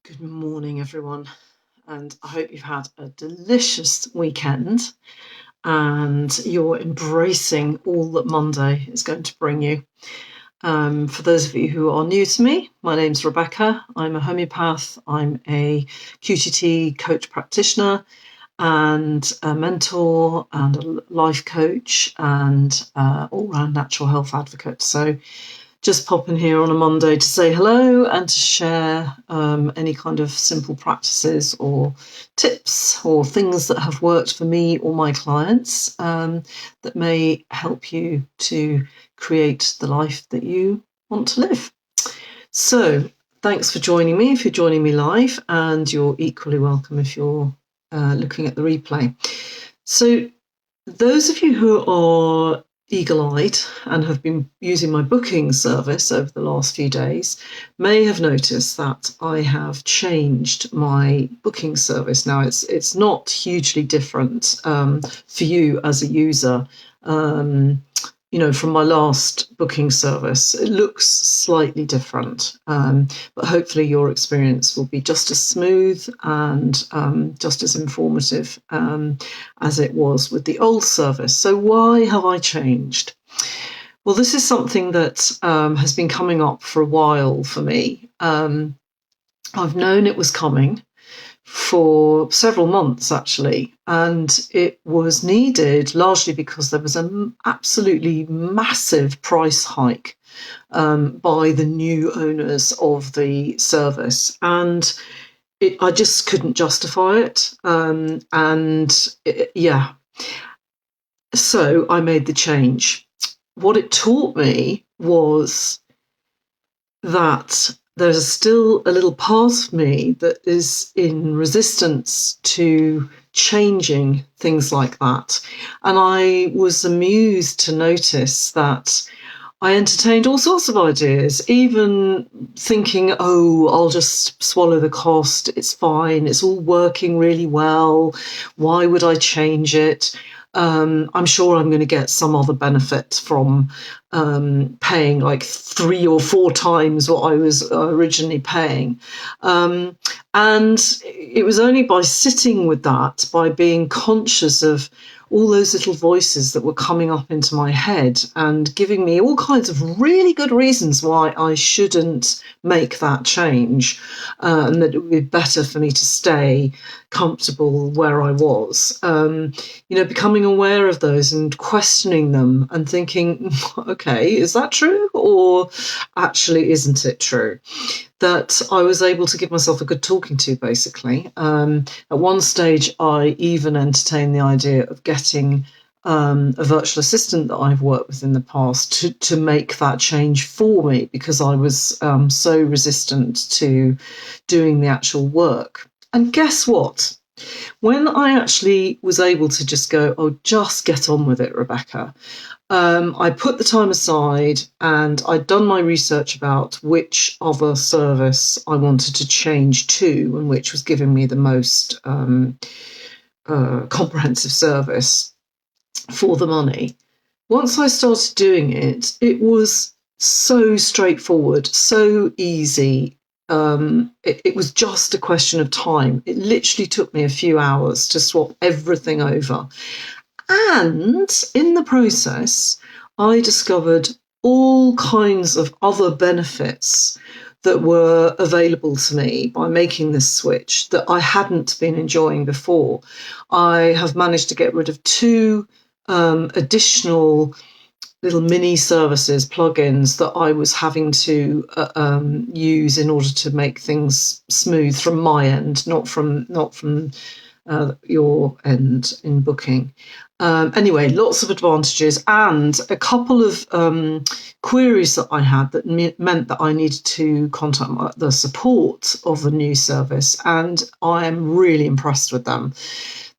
Good morning, everyone, and I hope you've had a delicious weekend and you're embracing all that Monday is going to bring you. For those of you who are new to me, my name's Rebecca. I'm a homeopath. I'm a QTT coach practitioner and a mentor and a life coach and all-round natural health advocate. So just pop in here on a Monday to say hello and to share any kind of simple practices or tips or things that have worked for me or my clients that may help you to create the life that you want to live. So thanks for joining me if you're joining me live, and you're equally welcome if you're looking at the replay. So those of you who are eagle-eyed and have been using my booking service over the last few days may have noticed that I have changed my booking service. Now, it's not hugely different for you as a user. From my last booking service, it looks slightly different, but hopefully your experience will be just as smooth and just as informative as it was with the old service. So why have I changed? Well, this is something that has been coming up for a while for me. I've known it was coming for several months, actually, and it was needed largely because there was an absolutely massive price hike by the new owners of the service, and I just couldn't justify it. So I made the change. What it taught me was that there's still a little part of me that is in resistance to changing things like that. And I was amused to notice that I entertained all sorts of ideas, even thinking, oh, I'll just swallow the cost. It's fine. It's all working really well. Why would I change it? I'm sure I'm going to get some other benefit from paying like 3 or 4 times what I was originally paying. And it was only by sitting with that, by being conscious of all those little voices that were coming up into my head and giving me all kinds of really good reasons why I shouldn't make that change, and that it would be better for me to stay comfortable where I was. Becoming aware of those and questioning them and thinking, okay, is that true? Or actually, isn't it true? That I was able to give myself a good talking to, basically. At one stage, I even entertained the idea of getting a virtual assistant that I've worked with in the past to make that change for me, because I was so resistant to doing the actual work. And guess what? When I actually was able to just go, oh, just get on with it, Rebecca, I put the time aside and I'd done my research about which other service I wanted to change to and which was giving me the most comprehensive service for the money. Once I started doing it, it was so straightforward, so easy. It was just a question of time. It literally took me a few hours to swap everything over. And in the process, I discovered all kinds of other benefits that were available to me by making this switch that I hadn't been enjoying before. I have managed to get rid of 2 additional little mini services, plugins that I was having to use in order to make things smooth from my end, not from your end in booking. Anyway, lots of advantages, and a couple of queries that I had that meant that I needed to contact the support of the new service, and I am really impressed with them.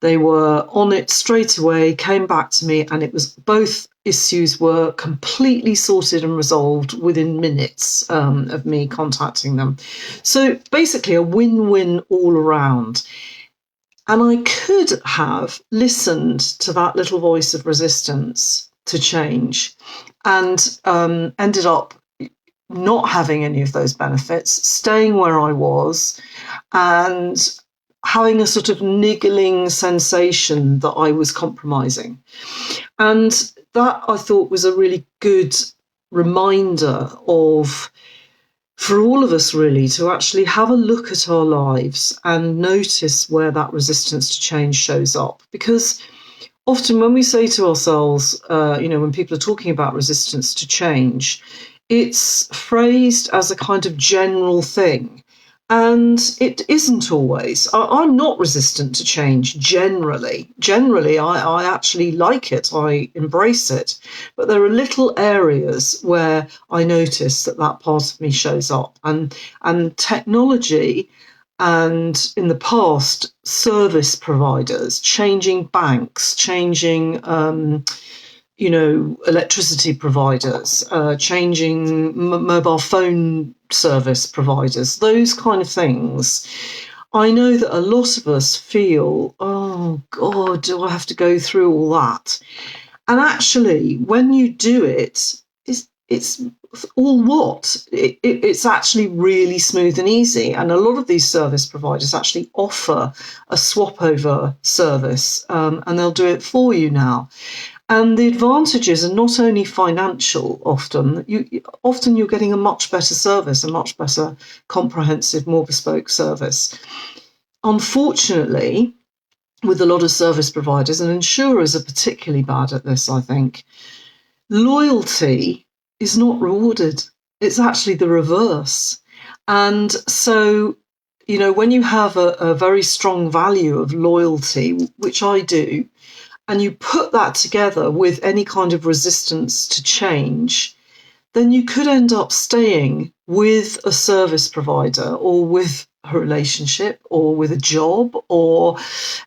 They were on it straight away, came back to me, and it was both issues were completely sorted and resolved within minutes of me contacting them. So basically a win-win all around. And I could have listened to that little voice of resistance to change and ended up not having any of those benefits, staying where I was, and having a sort of niggling sensation that I was compromising. And that, I thought, was a really good reminder for all of us really, to actually have a look at our lives and notice where that resistance to change shows up. Because often when we say to ourselves, when people are talking about resistance to change, it's phrased as a kind of general thing. And it isn't always. I'm not resistant to change generally. Generally, I actually like it. I embrace it. But there are little areas where I notice that part of me shows up. And technology, and in the past, service providers, changing banks, changing electricity providers, changing mobile phone service providers, those kind of things. I know that a lot of us feel, oh God, do I have to go through all that? And actually, when you do it, it's all what? It's actually really smooth and easy. And a lot of these service providers actually offer a swap over service, and they'll do it for you now. And the advantages are not only financial. Often you're getting a much better service, a much better comprehensive, more bespoke service. Unfortunately, with a lot of service providers, and insurers are particularly bad at this, I think, loyalty is not rewarded. It's actually the reverse. And so, when you have a very strong value of loyalty, which I do, and you put that together with any kind of resistance to change, then you could end up staying with a service provider, or with a relationship, or with a job, or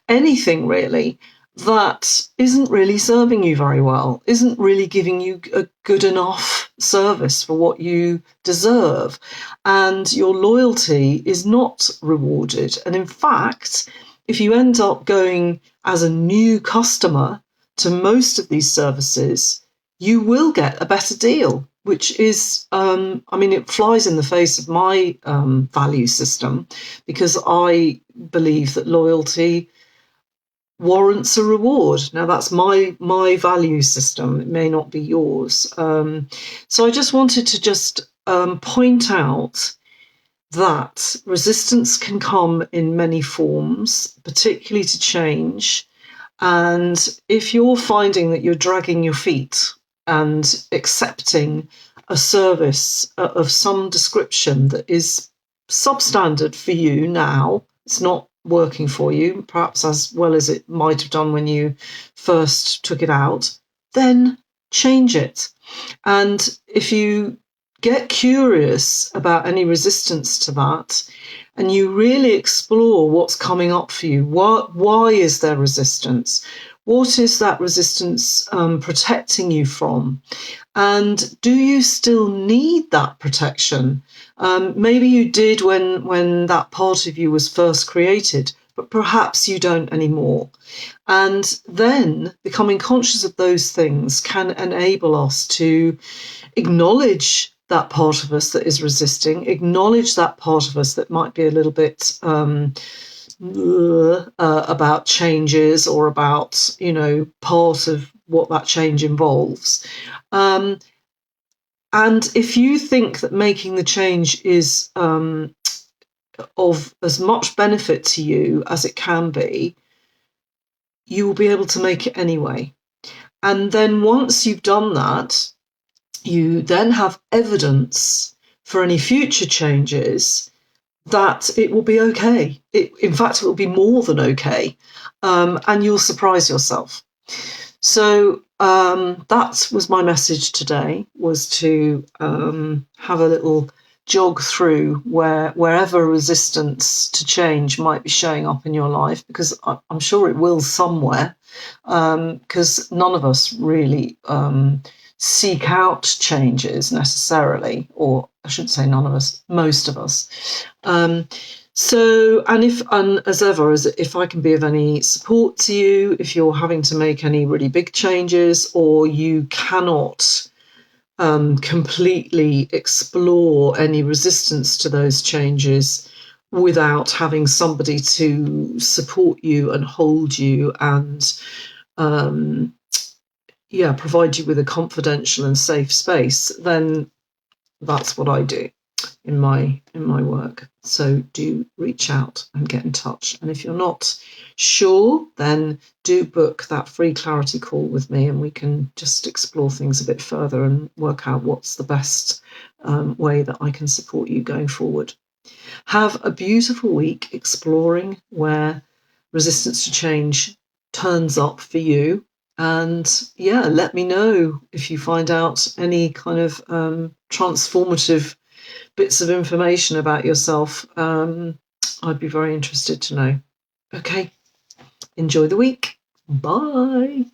anything really that isn't really serving you very well, isn't really giving you a good enough service for what you deserve. And your loyalty is not rewarded. And in fact, if you end up going as a new customer to most of these services, you will get a better deal, which is, it flies in the face of my value system, because I believe that loyalty warrants a reward. Now, that's my value system. It may not be yours. So I just wanted to point out that resistance can come in many forms, particularly to change. And if you're finding that you're dragging your feet and accepting a service of some description that is substandard for you now, it's not working for you, perhaps as well as it might have done when you first took it out, then change it. And if you get curious about any resistance to that, and you really explore what's coming up for you, why is there resistance? What is that resistance protecting you from? And do you still need that protection? Maybe you did when that part of you was first created, but perhaps you don't anymore. And then becoming conscious of those things can enable us to acknowledge that part of us that is resisting, acknowledge that part of us that might be a little bit about changes, or about, part of what that change involves. And if you think that making the change is of as much benefit to you as it can be, you will be able to make it anyway. And then once you've done that, you then have evidence for any future changes that it will be okay. In fact, it will be more than okay, and you'll surprise yourself. So that was my message today, was to have a little jog through wherever resistance to change might be showing up in your life, because I'm sure it will somewhere, because none of us really seek out changes necessarily, or I shouldn't say none of us, most of us. So, and as ever, if I can be of any support to you, if you're having to make any really big changes, or you cannot completely explore any resistance to those changes without having somebody to support you and hold you and provide you with a confidential and safe space, then that's what I do in my work. So do reach out and get in touch. And if you're not sure, then do book that free clarity call with me, and we can just explore things a bit further and work out what's the best way that I can support you going forward. Have a beautiful week exploring where resistance to change turns up for you. And let me know if you find out any kind of transformative bits of information about yourself. I'd be very interested to know. Okay, enjoy the week. Bye.